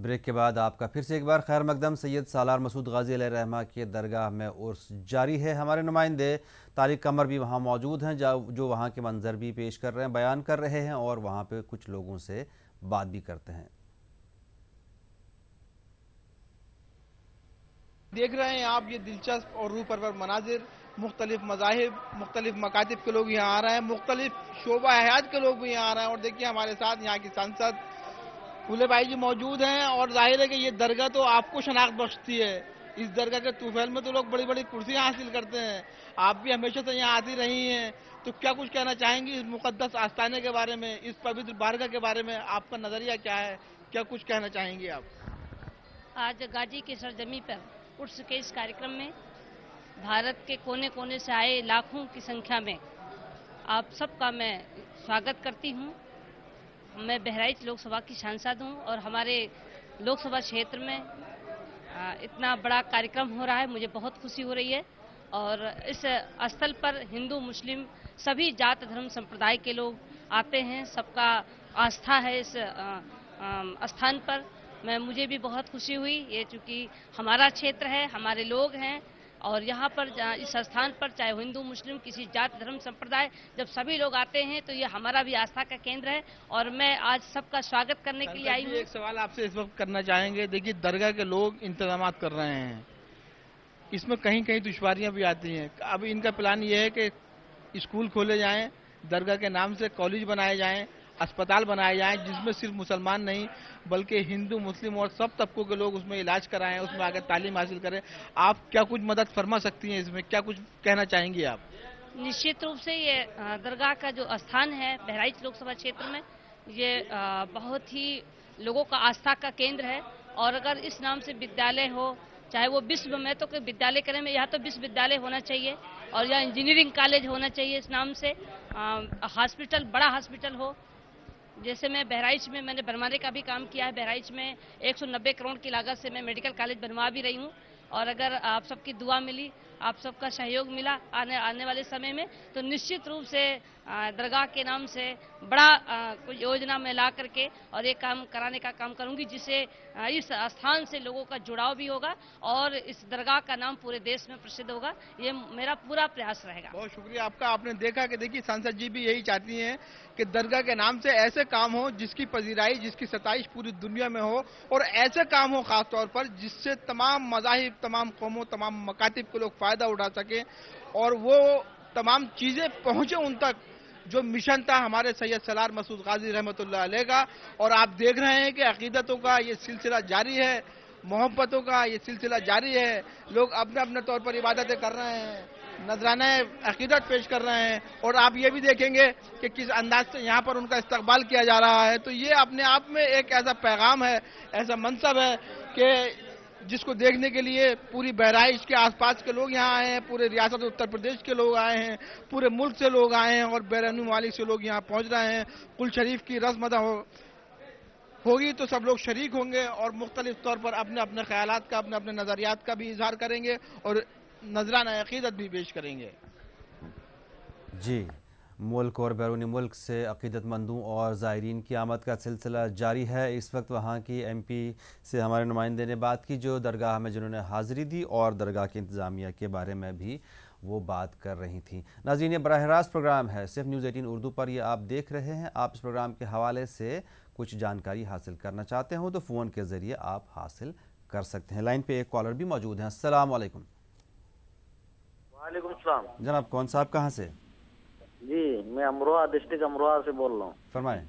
Break کے بعد آپ کا پھر سے ایک بار خیر مقدم۔ سید سالار مسعود غازی علیہ الرحمہ کے درگاہ میں عرس جاری ہے۔ ہمارے نمائندے طارق قمر بھی وہاں موجود ہیں جو وہاں کے منظر بھی پیش کر رہے ہیں، بیان کر رہے ہیں اور وہاں پہ کچھ لوگوں سے بات بھی کرتے ہیں۔ دیکھ رہے ہیں آپ یہ دلچسپ اور روح پرور مناظر، مختلف مذاہب، مختلف مکاتب کے لوگ یہاں آ رہے ہیں، مختلف شعبہ حیات کے لوگ بھی یہاں آ رہے ہیں۔ اور دیکھیے ہمارے ساتھ یہاں کی سانسد پھولے بھائی جی موجود ہیں، اور ظاہر ہے کہ یہ درگاہ تو آپ کو شناخت بخشتی ہے۔ اس درگاہ کے طوفیل میں تو لوگ بڑی بڑی کرسیاں حاصل کرتے ہیں، آپ بھی ہمیشہ سے یہاں آتی رہی ہیں، تو کیا کچھ کہنا چاہیں گی اس مقدس آستانے کے بارے میں، اس پوتر بارگاہ کے بارے میں؟ آپ کا نظریہ کیا ہے؟ کیا کچھ کہنا چاہیں گی آپ؟ آج غازی کی سرزمین پر عرس کے اس کارکرم میں بھارت کے کونے کونے سے آئے لاکھوں کی سنکھیا میں آپ سب کا میں سواگت کرتی ہوں۔ میں بہرائچ لوک سبھا کی سانسد ہوں اور ہمارے لوک سبھا چھیتر میں اتنا بڑا کارکرم ہو رہا ہے، مجھے بہت خوشی ہو رہی ہے۔ اور اس استھل پر ہندو مسلم سبھی جات دھرم سمپردائے کے لوگ آتے ہیں، سب کا آستھا ہے اس استھان پر۔ مجھے بھی بہت خوشی ہوئی، یہ چونکہ ہمارا چھیتر ہے، ہمارے لوگ ہیں، اور یہاں پر اس استھان پر چاہے ہندو مسلم کسی جات دھرم سمپردائے جب سبھی لوگ آتے ہیں تو یہ ہمارا بھی آستھا کا کیندر ہے، اور میں آج سب کا سواگت کرنے کے لیے آئی ہوں۔ ایک سوال آپ سے اس وقت کرنا چاہیں گے، دیکھیے درگاہ کے لوگ انتظامات کر رہے ہیں، اس میں کہیں کہیں دشواریاں بھی آتی ہیں۔ اب ان کا پلان یہ ہے کہ اسکول کھولے جائیں، درگاہ کے نام سے کالج بنائے جائیں، اسپتال بنائے جائیں، جس میں صرف مسلمان نہیں بلکہ ہندو مسلم اور سب طبقوں کے لوگ اس میں علاج کرائیں، اس میں آگے تعلیم حاصل کریں۔ آپ کیا کچھ مدد فرما سکتی ہیں اس میں؟ کیا کچھ کہنا چاہیں گی آپ؟ نشچت روپ سے یہ درگاہ کا جو استھان ہے بہرائچ لوک سبھا چھیتر میں، یہ بہت ہی لوگوں کا آستھا کا کیندر ہے، اور اگر اس نام سے ودیالیہ ہو، چاہے وہ وشو میں تو کوئی ودیالیہ کریں میں، یہاں تو وشو ودیالیہ ہونا چاہیے، اور یہاں انجینئرنگ کالج ہونا چاہیے اس نام سے، ہاسپٹل بڑا ہاسپٹل ہو۔ جیسے میں بہرائچ میں نے بنوانے کا بھی کام کیا ہے، بہرائچ میں 190 کروڑ کی لاگت سے میں میڈیکل کالج بنوا بھی رہی ہوں، اور اگر آپ سب کی دعا ملی، آپ سب کا سہیوگ ملا آنے والے سمے میں، تو نشچت روپ سے درگاہ کے نام سے بڑا کوئی یوجنا میں لا کر کے اور یہ کام کرانے کا کام کروں گی، جس سے اس استھان سے لوگوں کا جڑاؤ بھی ہوگا اور اس درگاہ کا نام پورے دیش میں پرسدھ ہوگا۔ یہ میرا پورا پریاس رہے گا۔ بہت شکریہ آپ کا۔ آپ نے دیکھا کہ دیکھیے سانسد جی بھی یہی چاہتی ہیں کہ درگاہ کے نام سے ایسے کام ہو جس کی پذیرائی، جس کی ستائش پوری دنیا میں ہو، اور ایسے کام ہو خاص طور پر جس سے تمام مذاہب، تمام قوموں، تمام مکاتب کے لوگ فائدہ اٹھا سکیں، اور وہ تمام چیزیں پہنچے ان تک جو مشن تھا ہمارے سید سالار مسعود غازی رحمۃ اللہ علیہ کا۔ اور آپ دیکھ رہے ہیں کہ عقیدتوں کا یہ سلسلہ جاری ہے، محبتوں کا یہ سلسلہ جاری ہے، لوگ اپنے اپنے طور پر عبادتیں کر رہے ہیں، نذرانہ عقیدت پیش کر رہے ہیں، اور آپ یہ بھی دیکھیں گے کہ کس انداز سے یہاں پر ان کا استقبال کیا جا رہا ہے۔ تو یہ اپنے آپ میں ایک ایسا پیغام ہے، ایسا منصب ہے کہ جس کو دیکھنے کے لیے پوری بہرائچ کے آس پاس کے لوگ یہاں آئے ہیں، پورے ریاست اتر پردیش کے لوگ آئے ہیں، پورے ملک سے لوگ آئے ہیں، اور بیرونی ممالک سے لوگ یہاں پہنچ رہے ہیں۔ کل شریف کی رسم ادا ہوگی تو سب لوگ شریک ہوں گے، اور مختلف طور پر اپنے اپنے خیالات کا، اپنے اپنے نظریات کا بھی اظہار کریں گے، اور نذرانہ عقیدت بھی پیش کریں گے۔ جی، ملک اور بیرونی ملک سے عقیدت مندوں اور زائرین کی آمد کا سلسلہ جاری ہے۔ اس وقت وہاں کی ایم پی سے ہمارے نمائندے نے بات کی جو درگاہ میں جنہوں نے حاضری دی، اور درگاہ کی انتظامیہ کے بارے میں بھی وہ بات کر رہی تھیں۔ ناظرین، یہ براہ راست پروگرام ہے صرف نیوز 18 اردو پر، یہ آپ دیکھ رہے ہیں۔ آپ اس پروگرام کے حوالے سے کچھ جانکاری حاصل کرنا چاہتے ہوں تو فون کے ذریعے آپ حاصل کر سکتے ہیں۔ لائن پہ ایک کالر بھی موجود ہیں۔ السلام علیکم۔ وعلیکم السلام جناب، کون صاحب کہاں سے؟ جی، میں امروہہ ڈسٹرکٹ امروہہ سے بول رہا ہوں۔ فرمائیں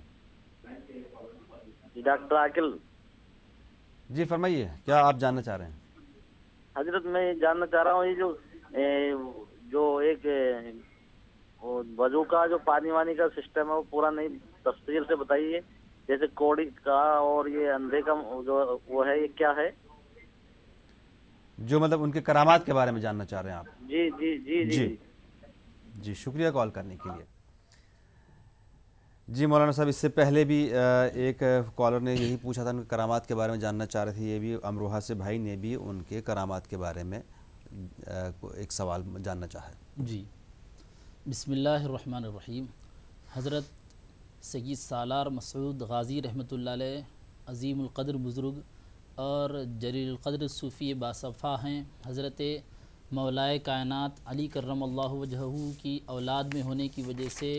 جی ڈاکٹر عاقل جی، فرمائیے کیا آپ جاننا چاہ رہے ہیں؟ حضرت میں یہ جاننا چاہ رہا ہوں، یہ جو ایک وضو کا جو پانی وانی کا سسٹم ہے وہ پورا نہیں تفصیل سے بتائیے، جیسے کوڑی کا اور یہ اندھے کا جو وہ ہے، یہ کیا ہے؟ جو مطلب ان کے کرامات کے بارے میں جاننا چاہ رہے ہیں آپ؟ جی جی جی جی جی، شکریہ کال کرنے کے لیے۔ جی مولانا صاحب، اس سے پہلے بھی ایک کالر نے یہی پوچھا تھا، ان کے کرامات کے بارے میں جاننا چاہ رہے تھے، یہ بھی امروہہ سے بھائی نے بھی ان کے کرامات کے بارے میں ایک سوال جاننا چاہا ہے۔ جی، بسم اللہ الرحمن الرحیم۔ حضرت سید سالار مسعود غازی رحمۃ اللہ علیہ عظیم القدر بزرگ اور جلیل القدر صوفی باصفا ہیں، حضرت مولائے کائنات علی کرم اللہ وجہہ کی اولاد میں ہونے کی وجہ سے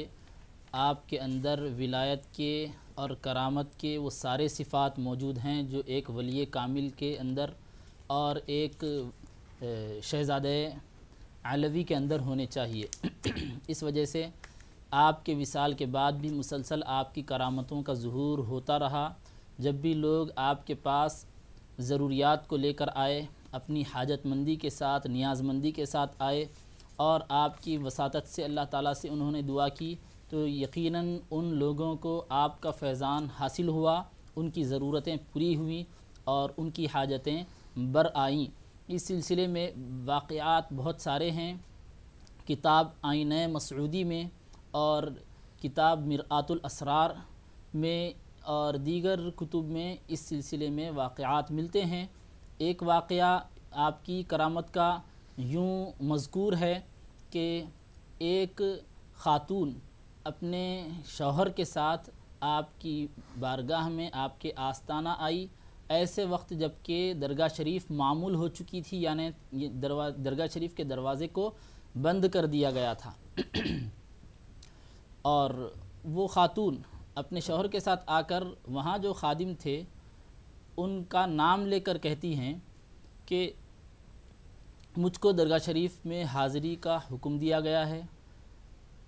آپ کے اندر ولایت کے اور کرامت کے وہ سارے صفات موجود ہیں جو ایک ولی کامل کے اندر اور ایک شہزادہ علوی کے اندر ہونے چاہیے۔ اس وجہ سے آپ کے وصال کے بعد بھی مسلسل آپ کی کرامتوں کا ظہور ہوتا رہا۔ جب بھی لوگ آپ کے پاس ضروریات کو لے کر آئے، اپنی حاجت مندی کے ساتھ، نیاز مندی کے ساتھ آئے اور آپ کی وساطت سے اللہ تعالیٰ سے انہوں نے دعا کی تو یقیناً ان لوگوں کو آپ کا فیضان حاصل ہوا، ان کی ضرورتیں پوری ہوئیں اور ان کی حاجتیں بر آئیں۔ اس سلسلے میں واقعات بہت سارے ہیں۔ کتاب آئینہ مسعودی میں اور کتاب مرآت الاسرار میں اور دیگر کتب میں اس سلسلے میں واقعات ملتے ہیں۔ ایک واقعہ آپ کی کرامت کا یوں مذکور ہے کہ ایک خاتون اپنے شوہر کے ساتھ آپ کی بارگاہ میں آپ کے آستانہ آئی، ایسے وقت جب کہ درگاہ شریف معمول ہو چکی تھی، یعنی درگاہ شریف کے دروازے کو بند کر دیا گیا تھا، اور وہ خاتون اپنے شوہر کے ساتھ آ کر وہاں جو خادم تھے ان کا نام لے کر کہتی ہیں کہ مجھ کو درگاہ شریف میں حاضری کا حکم دیا گیا ہے۔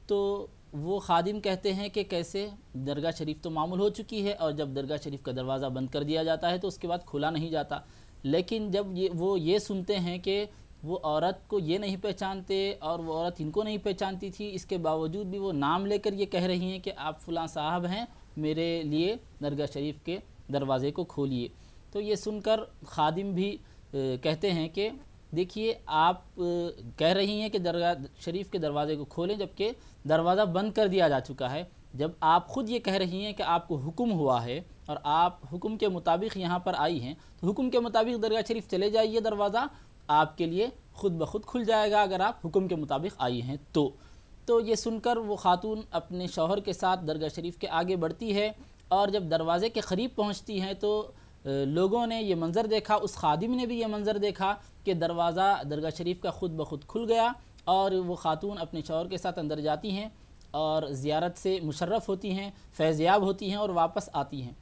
تو وہ خادم کہتے ہیں کہ کیسے؟ درگاہ شریف تو معمول ہو چکی ہے اور جب درگاہ شریف کا دروازہ بند کر دیا جاتا ہے تو اس کے بعد کھلا نہیں جاتا۔ لیکن جب وہ یہ سنتے ہیں کہ وہ عورت کو یہ نہیں پہچانتے اور وہ عورت ان کو نہیں پہچانتی تھی، اس کے باوجود بھی وہ نام لے کر یہ کہہ رہی ہیں کہ آپ فلاں صاحب ہیں، میرے لیے درگاہ شریف کے دروازے کو کھولیے۔ تو یہ سن کر خادم بھی کہتے ہیں کہ دیکھیے آپ کہہ رہی ہیں کہ درگاہ شریف کے دروازے کو کھولیں جبکہ دروازہ بند کر دیا جا چکا ہے۔ جب آپ خود یہ کہہ رہی ہیں کہ آپ کو حکم ہوا ہے اور آپ حکم کے مطابق یہاں پر آئی ہیں تو حکم کے مطابق درگاہ شریف چلے جائیے، دروازہ آپ کے لیے خود بخود کھل جائے گا اگر آپ حکم کے مطابق آئی ہیں تو یہ سن کر وہ خاتون اپنے شوہر کے ساتھ درگاہ شریف کے آگے بڑھتی ہے اور جب دروازے کے قریب پہنچتی ہیں تو لوگوں نے یہ منظر دیکھا، اس خادم نے بھی یہ منظر دیکھا کہ دروازہ درگاہ شریف کا خود بخود کھل گیا اور وہ خاتون اپنے شوہر کے ساتھ اندر جاتی ہیں اور زیارت سے مشرف ہوتی ہیں، فیضیاب ہوتی ہیں اور واپس آتی ہیں،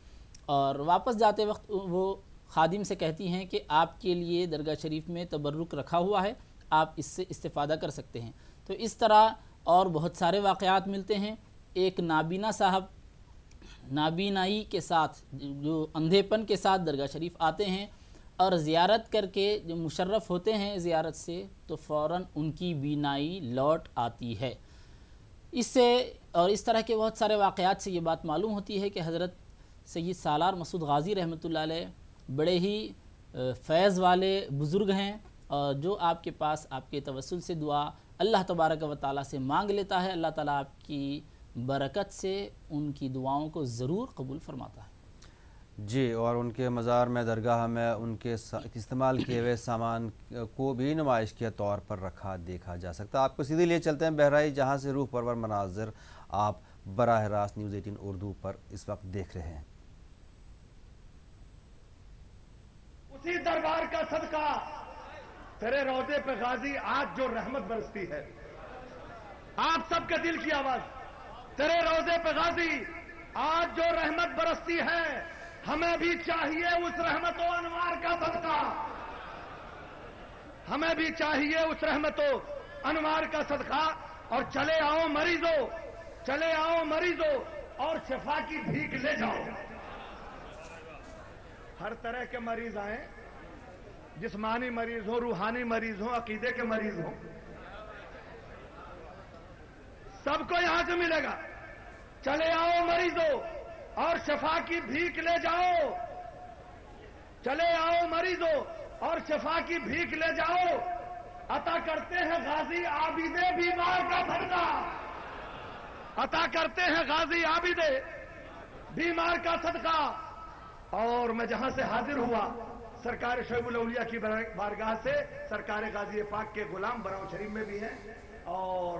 اور واپس جاتے وقت وہ خادم سے کہتی ہیں کہ آپ کے لیے درگاہ شریف میں تبرک رکھا ہوا ہے، آپ اس سے استفادہ کر سکتے ہیں۔ تو اس طرح اور بہت سارے واقعات ملتے ہیں۔ ایک نابینا صاحب نابینائی کے ساتھ، جو اندھے پن کے ساتھ درگاہ شریف آتے ہیں اور زیارت کر کے جو مشرف ہوتے ہیں زیارت سے تو فوراً ان کی بینائی لوٹ آتی ہے۔ اس سے اور اس طرح کے بہت سارے واقعات سے یہ بات معلوم ہوتی ہے کہ حضرت سید سالار مسعود غازی رحمۃ اللہ علیہ بڑے ہی فیض والے بزرگ ہیں، اور جو آپ کے پاس آپ کے توسل سے دعا اللہ تبارک و تعالیٰ سے مانگ لیتا ہے، اللہ تعالیٰ آپ کی برکت سے ان کی دعاؤں کو ضرور قبول فرماتا ہے۔ جی، اور ان کے مزار میں درگاہ میں ان کے استعمال کیے ہوئے سامان کو بھی نمائش کے طور پر رکھا دیکھا جا سکتا ہے۔ آپ کو سیدھے لیے چلتے ہیں بہرائچ، جہاں سے روح پرور مناظر آپ براہ راست نیوز 18 اردو پر اس وقت دیکھ رہے ہیں۔ اسی دربار کا صدقہ تیرے روضے پہ غازی آج جو رحمت برستی ہے، آپ سب کے دل کی آواز، تیرے روضے پہ غازی آج جو رحمت برستی ہے، ہمیں بھی چاہیے اس رحمت و انوار کا صدقہ، ہمیں بھی چاہیے اس رحمت و انوار کا صدقہ، اور چلے آؤ مریضوں، چلے آؤ مریضوں اور شفا کی بھیک لے جاؤ۔ ہر طرح کے مریض آئیں، جسمانی مریض ہوں، روحانی مریض ہوں، عقیدے کے مریض ہوں، سب کو یہاں سے ملے گا۔ چلے آؤ مریضوں اور شفا کی بھیک لے جاؤ، چلے آؤ مریضوں اور شفا کی بھیک لے جاؤ، عطا کرتے ہیں غازی عابد بیمار کا صدقہ، عطا کرتے ہیں غازی عابد بیمار کا صدقہ۔ اور میں جہاں سے حاضر ہوا سرکار شعیب الاولیاء کی بارگاہ سے، سرکار غازی پاک کے غلام براؤں شریف میں بھی ہیں، اور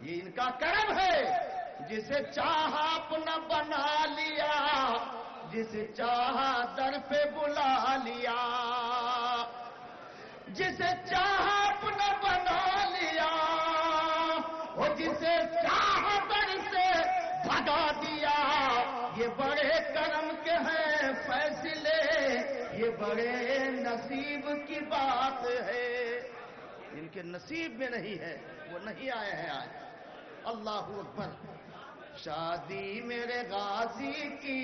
یہ ان کا کرم ہے، جسے چاہا اپنا بنا لیا، جسے چاہا در پہ بلا لیا، جسے چاہا اپنا بنا لیا، وہ جسے چاہا در سے بھگا دیا۔ یہ بڑے کرم کے ہیں فیصلے، یہ بڑے نصیب کی بات ہے۔ جن کے نصیب میں نہیں ہے وہ نہیں آئے ہیں آج۔ اللہ اکبر۔ شادی میرے غازی کی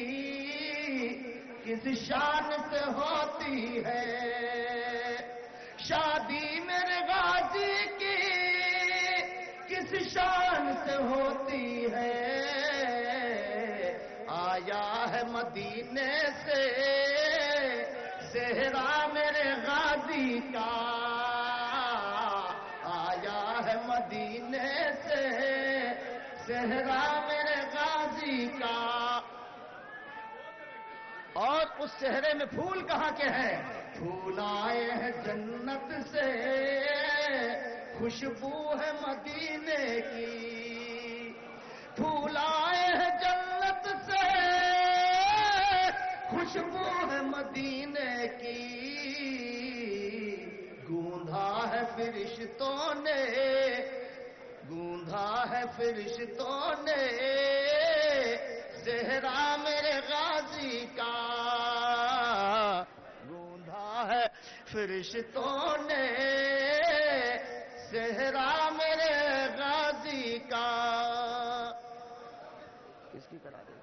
کس شان سے ہوتی ہے، شادی میرے غازی کی کس شان سے ہوتی ہے، آیا ہے مدینے سے صحرا میرے غازی کا، آیا ہے مدینے سے صحرا میرے غازی کا۔ اور اس صحرے میں پھول کہاں کے ہیں؟ پھول آئے ہیں جنت سے، خوشبو ہے مدینے کی، پھول آئے ہیں جنت سے، خوشبو ہے مدینے کی، گوندا ہے فرشتوں نے، گوندا ہے فرشتوں نے صحرا میرے غازی کا، گوندا ہے فرشتوں نے صحرا میرے غازی کا۔ کس کی کرا دے؟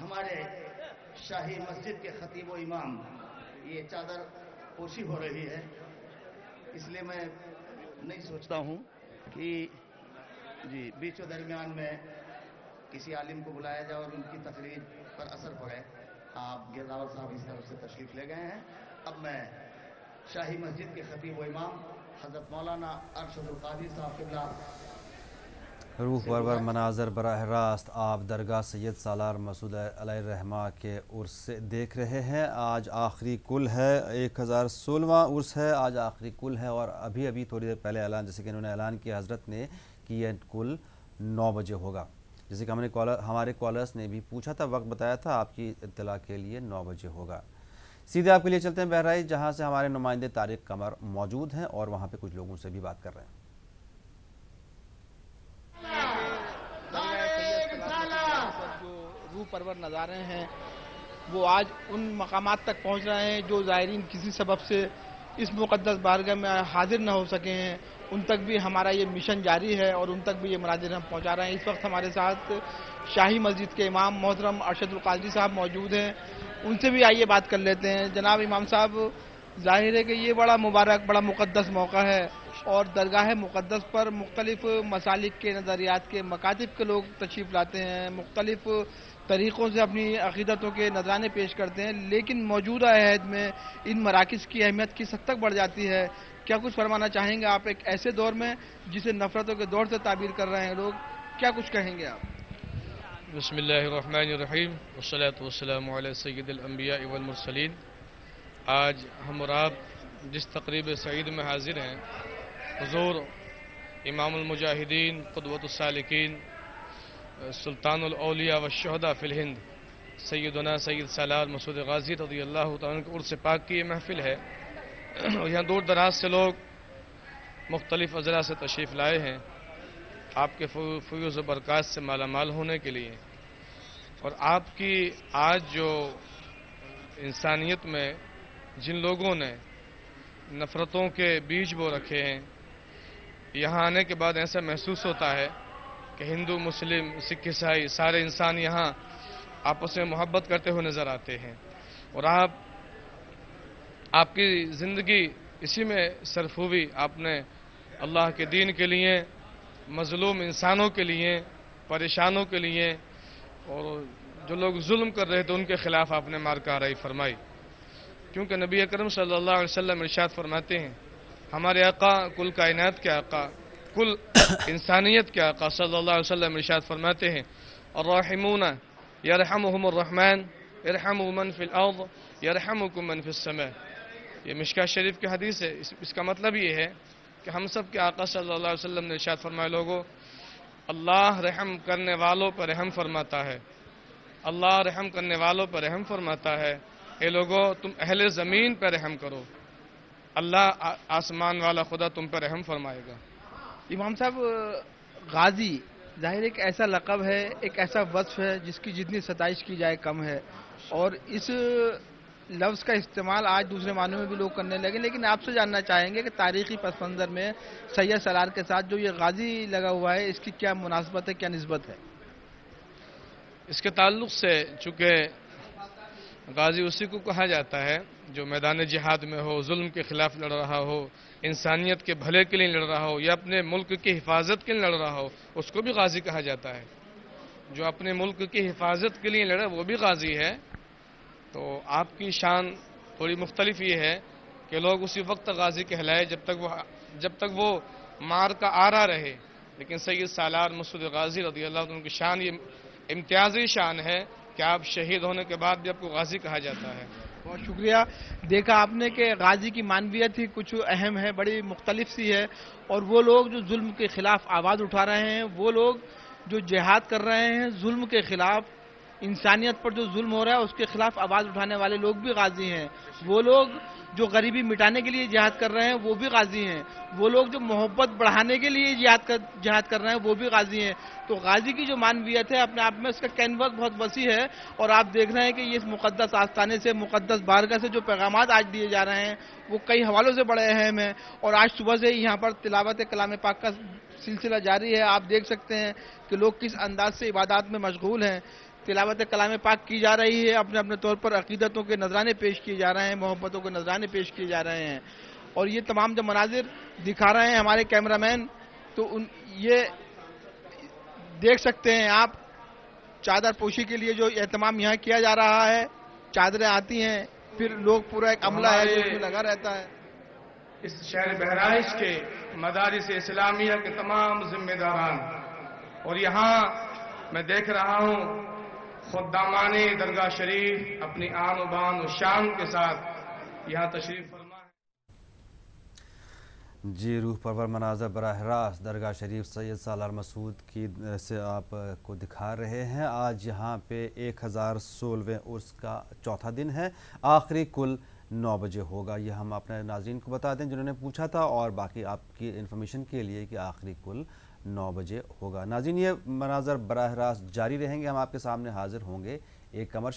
ہمارے شاہی مسجد کے خطیب و امام، یہ چادر پوشی ہو رہی ہے، اس لیے میں نہیں سوچتا ہوں کہ جی بیچ و درمیان میں کسی عالم کو بلایا جائے اور ان کی تقریر پر اثر پڑے۔ آپ گرداور صاحب اس طرف سے تشریف لے گئے ہیں۔ اب میں شاہی مسجد کے خطیب و امام حضرت مولانا ارشد القادری صاحب قبلہ روح پرور مناظر براہ راست آپ درگاہ سید سالار مسعود علیہ الرحمہ کے عرس سے دیکھ رہے ہیں۔ آج آخری کل ہے، 1016واں عرس ہے، آج آخری کل ہے، اور ابھی تھوڑی دیر پہلے اعلان، جیسے کہ انہوں نے اعلان کیا حضرت نے کہ یہ کل 9 بجے ہوگا، جیسے کہ ہمارے کالرز نے بھی پوچھا تھا، وقت بتایا تھا، آپ کی اطلاع کے لیے 9 بجے ہوگا۔ سیدھے آپ کے لیے چلتے ہیں بہرائچ، جہاں سے ہمارے نمائندے طارق قمر موجود ہیں اور وہاں پہ کچھ لوگوں سے بھی بات کر رہے ہیں۔ روح پرور نظارے ہیں وہ آج ان مقامات تک پہنچ رہے ہیں جو زائرین کسی سبب سے اس مقدس بارگاہ میں حاضر نہ ہو سکے ہیں، ان تک بھی ہمارا یہ مشن جاری ہے اور ان تک بھی یہ مناظر ہم پہنچا رہے ہیں۔ اس وقت ہمارے ساتھ شاہی مسجد کے امام محترم ارشد القادری صاحب موجود ہیں، ان سے بھی آئیے بات کر لیتے ہیں۔ جناب امام صاحب، ظاہر ہے کہ یہ بڑا مبارک، بڑا مقدس موقع ہے اور درگاہ مقدس پر مختلف مسالک کے، نظریات کے، مکاتب کے لوگ تشریف لاتے ہیں، مختلف طریقوں سے اپنی عقیدتوں کے نذرانے پیش کرتے ہیں، لیکن موجودہ عہد میں ان مراکز کی اہمیت کس حد تک بڑھ جاتی ہے؟ کیا کچھ فرمانا چاہیں گے آپ ایک ایسے دور میں جسے نفرتوں کے دور سے تعبیر کر رہے ہیں لوگ، کیا کچھ کہیں گے آپ؟ بسم اللہ الرحمن الرحیم والصلاة والسلام علی سید الانبیاء والمرسلین۔ آج ہم اور آپ جس تقریب سعید میں حاضر ہیں، حضور امام المجاہدین، قدوۃ السالکین، سلطان الاولیاء والشہداء فی الہند، سیدنا سید سالار مسعود غازی رضی اللہ تعالیٰ کے عرس پاک کی یہ محفل ہے۔ یہاں دور دراز سے لوگ مختلف اضلاع سے تشریف لائے ہیں آپ کے فیوز و برکات سے مالا مال ہونے کے لیے، اور آپ کی آج جو انسانیت میں جن لوگوں نے نفرتوں کے بیج بو رکھے ہیں، یہاں آنے کے بعد ایسا محسوس ہوتا ہے کہ ہندو، مسلم، سکھ، عیسائی سارے انسان یہاں آپس میں محبت کرتے ہوئے نظر آتے ہیں، اور آپ کی زندگی اسی میں صرف ہوئی۔ آپ نے اللہ کے دین کے لیے، مظلوم انسانوں کے لیے، پریشانوں کے لیے، اور جو لوگ ظلم کر رہے تھے ان کے خلاف آپ نے مارکہ آرائی فرمائی، کیونکہ نبی اکرم صلی اللہ علیہ وسلم ارشاد فرماتے ہیں، ہمارے آقا کل کائنات کے آقا، کل انسانیت کے آقا صلی اللہ علیہ وسلم ارشاد فرماتے ہیں، الراحمون یرحمہم الرحمن ارحموا من فی الارض یرحمکم من فی السماء۔ یہ مشکاہ شریف کی حدیث ہے۔ اس کا مطلب یہ ہے کہ ہم سب کے آقا صلی اللہ علیہ وسلم نے ارشاد فرمایا، لوگوں، اللہ رحم کرنے والوں پر رحم فرماتا ہے، اللہ رحم کرنے والوں پر رحم فرماتا ہے۔ اے لوگوں، تم اہل زمین پر رحم کرو، اللہ آسمان والا خدا تم پر رحم فرمائے گا۔ امام صاحب، غازی ظاہر ایک ایسا لقب ہے، ایک ایسا وصف ہے جس کی جتنی ستائش کی جائے کم ہے، اور اس لفظ کا استعمال آج دوسرے معنوں میں بھی لوگ کرنے لگے، لیکن آپ سے جاننا چاہیں گے کہ تاریخی پس منظر میں سید سالار کے ساتھ جو یہ غازی لگا ہوا ہے، اس کی کیا مناسبت ہے، کیا نسبت ہے؟ اس کے تعلق سے چونکہ غازی اسی کو کہا جاتا ہے جو میدان جہاد میں ہو، ظلم کے خلاف لڑ رہا ہو، انسانیت کے بھلے کے لیے لڑ رہا ہو، یا اپنے ملک کی حفاظت کے لیے لڑ رہا ہو، اس کو بھی غازی کہا جاتا ہے۔ جو اپنے ملک کی حفاظت کے لیے لڑے وہ بھی غازی ہے۔ تو آپ کی شان تھوڑی مختلف یہ ہے کہ لوگ اسی وقت غازی کہلائے جب تک وہ مار کا آرا رہے، لیکن سید سالار مسعود غازی رضی اللہ عنہ کی شان یہ امتیازی شان ہے کہ آپ شہید ہونے کے بعد بھی آپ کو غازی کہا جاتا ہے۔ بہت شکریہ۔ دیکھا آپ نے کہ غازی کی معنویت ہی کچھ اہم ہے، بڑی مختلف سی ہے، اور وہ لوگ جو ظلم کے خلاف آواز اٹھا رہے ہیں، وہ لوگ جو جہاد کر رہے ہیں ظلم کے خلاف، انسانیت پر جو ظلم ہو رہا ہے اس کے خلاف آواز اٹھانے والے لوگ بھی غازی ہیں۔ وہ لوگ جو غریبی مٹانے کے لیے جہاد کر رہے ہیں وہ بھی غازی ہیں۔ وہ لوگ جو محبت بڑھانے کے لیے جہاد کر رہے ہیں وہ بھی غازی ہیں۔ تو غازی کی جو معنویت ہے اپنے آپ میں اس کا کینوس بہت وسیع ہے، اور آپ دیکھ رہے ہیں کہ یہ اس مقدس آستانے سے، مقدس بارگاہ سے جو پیغامات آج دیے جا رہے ہیں وہ کئی حوالوں سے بڑے اہم ہیں، اور آج صبح سے یہاں پر تلاوت کلام پاک کا سلسلہ جاری ہے۔ آپ دیکھ سکتے ہیں کہ لوگ کس انداز سے عبادات میں مشغول ہیں۔ تلاوت کلام پاک کی جا رہی ہے، اپنے اپنے طور پر عقیدتوں کے نذرانے پیش کیے جا رہے ہیں، محبتوں کے نذرانے پیش کیے جا رہے ہیں، اور یہ تمام جو مناظر دکھا رہے ہیں ہمارے کیمرامین، تو یہ دیکھ سکتے ہیں آپ چادر پوشی کے لیے جو اہتمام یہاں کیا جا رہا ہے۔ چادریں آتی ہیں، پھر لوگ پورا ایک عملہ ہے جو اس میں لگا رہتا ہے۔ اس شہر بہرائچ کے مدارس اسلامیہ کے تمام ذمہ داران، اور یہاں میں دیکھ رہا ہوں خدامان درگاہ شریف اپنی آن و بان و شان کے ساتھ یہاں تشریف فرما ہے۔ جی، روح پرور مناظر براہ راست درگاہ شریف سید سالار مسعود کی سے آپ کو دکھا رہے ہیں۔ آج یہاں پہ 1016ویں عرس کا چوتھا دن ہے، آخری کل 9 بجے ہوگا۔ یہ ہم اپنے ناظرین کو بتا دیں جنہوں نے پوچھا تھا، اور باقی آپ کی انفارمیشن کے لیے کہ آخری کل 9 بجے ہوگا۔ ناظرین، یہ مناظر براہ راست جاری رہیں گے، ہم آپ کے سامنے حاضر ہوں گے ایک کمرشل